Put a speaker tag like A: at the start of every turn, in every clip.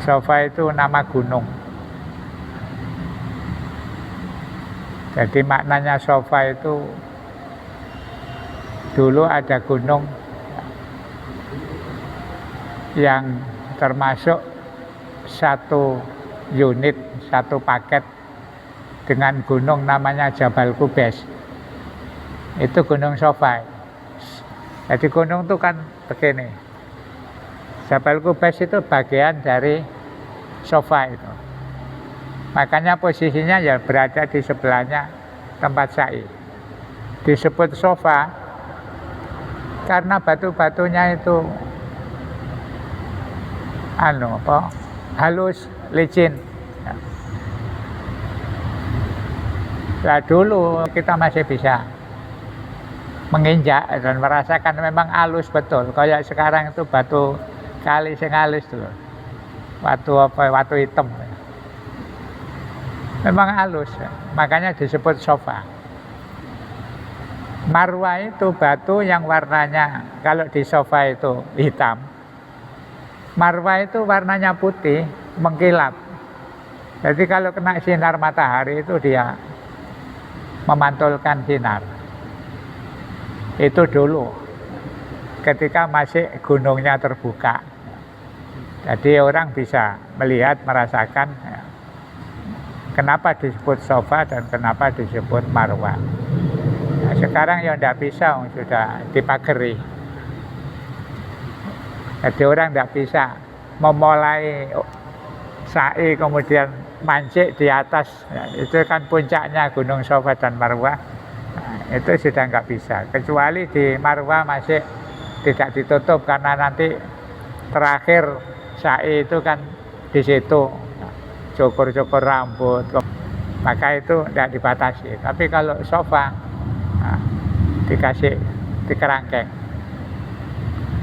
A: Sofa itu nama gunung. Jadi maknanya Sofa itu dulu ada gunung yang termasuk satu unit, satu paket dengan gunung namanya Jabal Qubais. Itu gunung Sofa. Jadi gunung itu kan begini. Jabal Qubais itu bagian dari Sofa itu. Makanya posisinya ya berada di sebelahnya tempat sa'i. Disebut Sofa karena batu-batunya itu halus, licin. Nah dulu kita masih bisa menginjak dan merasakan memang halus betul. Kayak sekarang itu batu kali sing halus tuh. Watu hitam. Memang halus, makanya disebut Sofa. Marwah itu batu yang warnanya, kalau di Sofa itu hitam. Marwah itu warnanya putih, mengkilap. Jadi kalau kena sinar matahari itu dia memantulkan sinar. Itu dulu, ketika masih gunungnya terbuka. Jadi orang bisa melihat, merasakan kenapa disebut Sofa dan kenapa disebut Marwah. Nah, sekarang ya tidak bisa, sudah dipagari. Jadi orang tidak bisa memulai sa'i kemudian mancik di atas. Nah, itu kan puncaknya Gunung Sofa dan Marwah. Nah, itu sudah nggak bisa. Kecuali di Marwah masih tidak ditutup karena nanti terakhir sa'i itu kan di situ. Cukur-cukur rambut, maka itu tidak dibatasi. Tapi kalau Sofa dikasih dikerangkeng,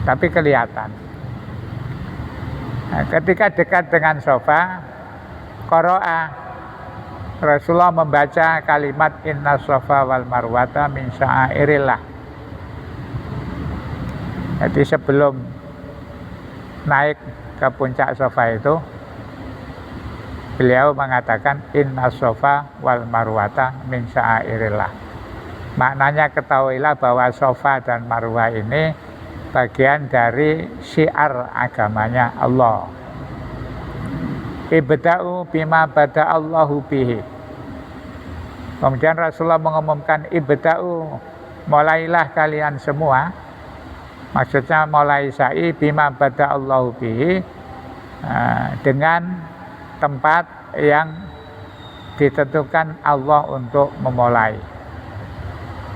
A: tapi kelihatan. Nah, ketika dekat dengan Sofa, qara'a, Rasulullah membaca kalimat inna Sofa wal Marwata min sya'airillah. Jadi sebelum naik ke puncak Sofa itu, beliau mengatakan inna Sofa wal Marwata min sya'airillah. Maknanya ketahuilah bahwa Sofa dan Marwah ini bagian dari syiar agamanya Allah. Ibda'u bima bada'allahu bihi. Kemudian Rasulullah mengumumkan ibda'u, mulailah kalian semua. Maksudnya mulai sa'i bima bada'allahu bihi, dengan tempat yang ditentukan Allah untuk memulai.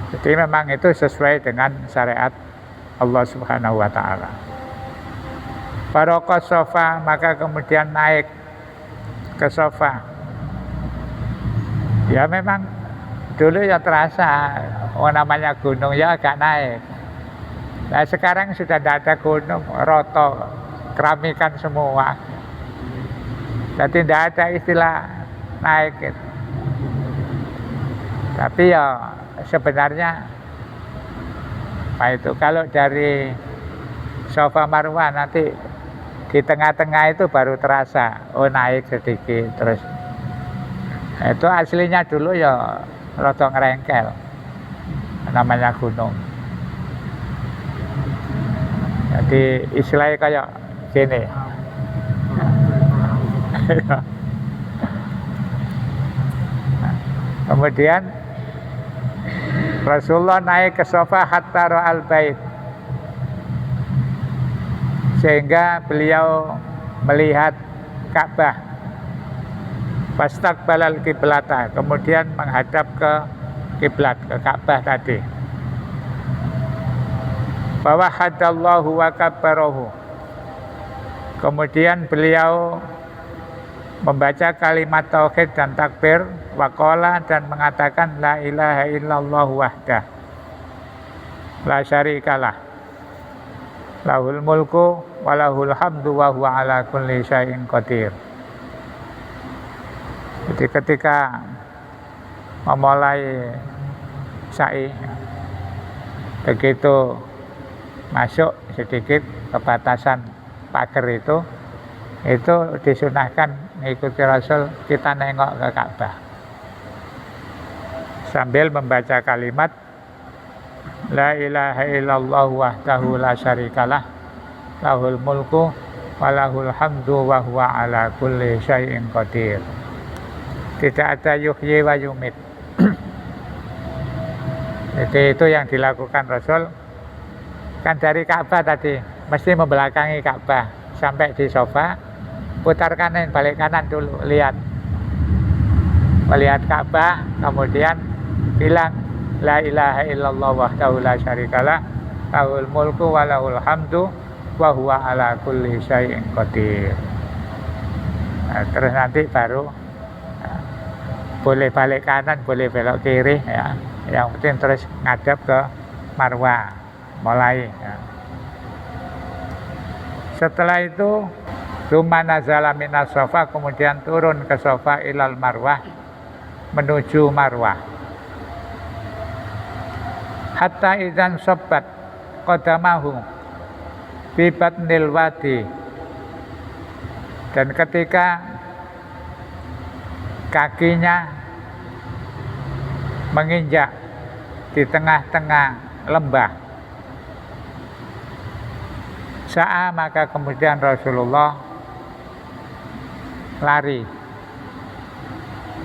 A: Jadi memang itu sesuai dengan syariat Allah Subhanahu wa ta'ala. Barokah Sofa, maka kemudian naik ke Sofa. Ya memang dulu ya terasa, namanya gunung ya agak naik. Nah sekarang sudah tidak ada gunung, roto, keramikan semua. Jadi tidak ada istilah naik gitu. Tapi ya sebenarnya itu kalau dari Sofa Marwah nanti di tengah-tengah itu baru terasa naik sedikit terus. Itu aslinya dulu ya rada ngerengkel, namanya gunung. Jadi istilahnya kayak gini. Kemudian Rasulullah naik ke Sofa hatta ra'al bait, sehingga beliau melihat Ka'bah. Fastaqbalal kiblata, kemudian menghadap ke kiblat, ke Ka'bah tadi. Bahwa hadallahu wa kabbarahu, kemudian beliau membaca kalimat tauhid dan takbir, waqala, dan mengatakan la ilaha illallah wahdah la syarikalah lahul mulku walahul hamdu wa huwa ala kulli syai'in qadir. Jadi ketika memulai sa'i, begitu masuk sedikit ke batasan pagar itu, Itu disunahkan mengikuti Rasul, kita nengok ke Ka'bah sambil membaca kalimat La ilaha illallah wahdahu la syarikalah lahul mulku walahul hamdu wa huwa ala kulli syai'in qadir. Tidak ada yuhyi wa yumit. Jadi itu yang dilakukan Rasul. Kan dari Ka'bah tadi mesti membelakangi Ka'bah sampai di sofa, putar kanan balik kanan dulu, lihat Ka'bah, kemudian bilang La ilaha illallah wahdahu la syarikalah lahul mulku wa lahul hamdu wa huwa ala kulli syai'in qadir. Nah, terus nanti baru boleh balik kanan, boleh belok kiri ya. Yang penting terus ngadep ke Marwah, mulai ya. Setelah itu Tsumma nazala minas Shafa, kemudian turun ke Shafa ilal Marwah, menuju Marwah. Hatta idzan sabbat qadamahu bi batnil wadi, dan ketika kakinya menginjak di tengah-tengah lembah, sa'a, maka kemudian Rasulullah lari.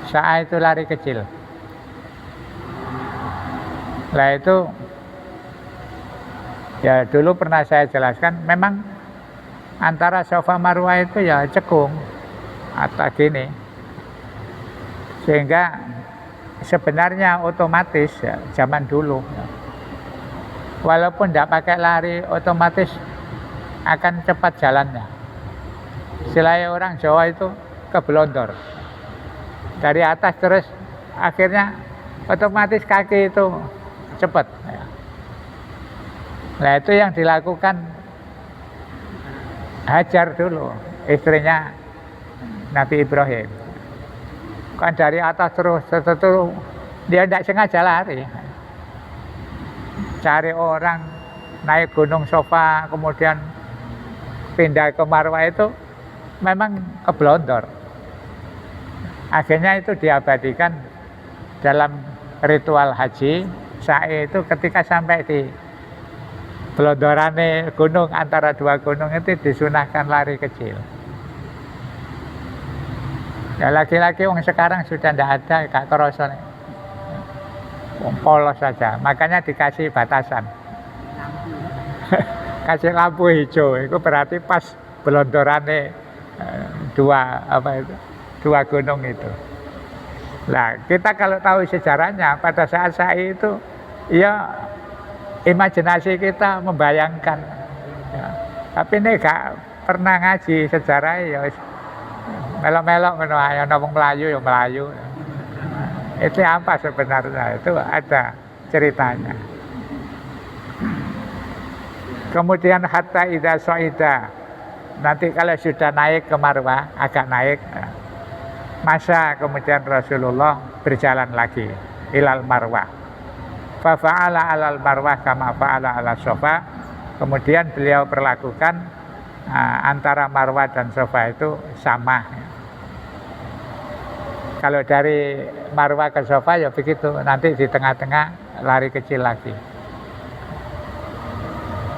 A: Sa'a itu lari kecil. Nah itu ya dulu pernah saya jelaskan, memang antara Safa Marwah itu ya cekung atau gini, sehingga sebenarnya otomatis ya, zaman dulu ya, walaupun tidak pakai lari otomatis akan cepat jalannya. Istilahnya orang Jawa itu kebelondor dari atas, terus akhirnya otomatis kaki itu cepat ya. Nah itu yang dilakukan Hajar dulu, istrinya Nabi Ibrahim. Kan dari atas terus dia tidak sengaja lari, cari orang, naik gunung Safa, kemudian pindah ke Marwah, itu memang keblondor. Akhirnya itu diabadikan dalam ritual haji. Sa'i itu ketika sampai di blondorane gunung, antara dua gunung itu disunahkan lari kecil. Ya laki-laki yang sekarang sudah tidak ada, gak kerasa, polos saja. Makanya dikasih batasan, kasih lampu hijau. Itu berarti pas blondorane dua gunung itu. Nah, kita kalau tahu sejarahnya, pada saat Sa'i itu ya imajinasi kita membayangkan ya. Tapi ini gak pernah ngaji sejarah ya, melok-melok ya, ngomong Melayu ya Melayu. Itu apa sebenarnya? Itu ada ceritanya. Kemudian hatta idza sa'ida, nanti kalau sudah naik ke Marwah, agak naik ya, masa kemudian Rasulullah berjalan lagi ilal Marwah. Fa fa'ala alal Marwah kama fa'ala ala Safa. Kemudian beliau perlakukan antara Marwah dan Safa itu sama. Kalau dari Marwah ke Safa ya begitu, nanti di tengah-tengah lari kecil lagi.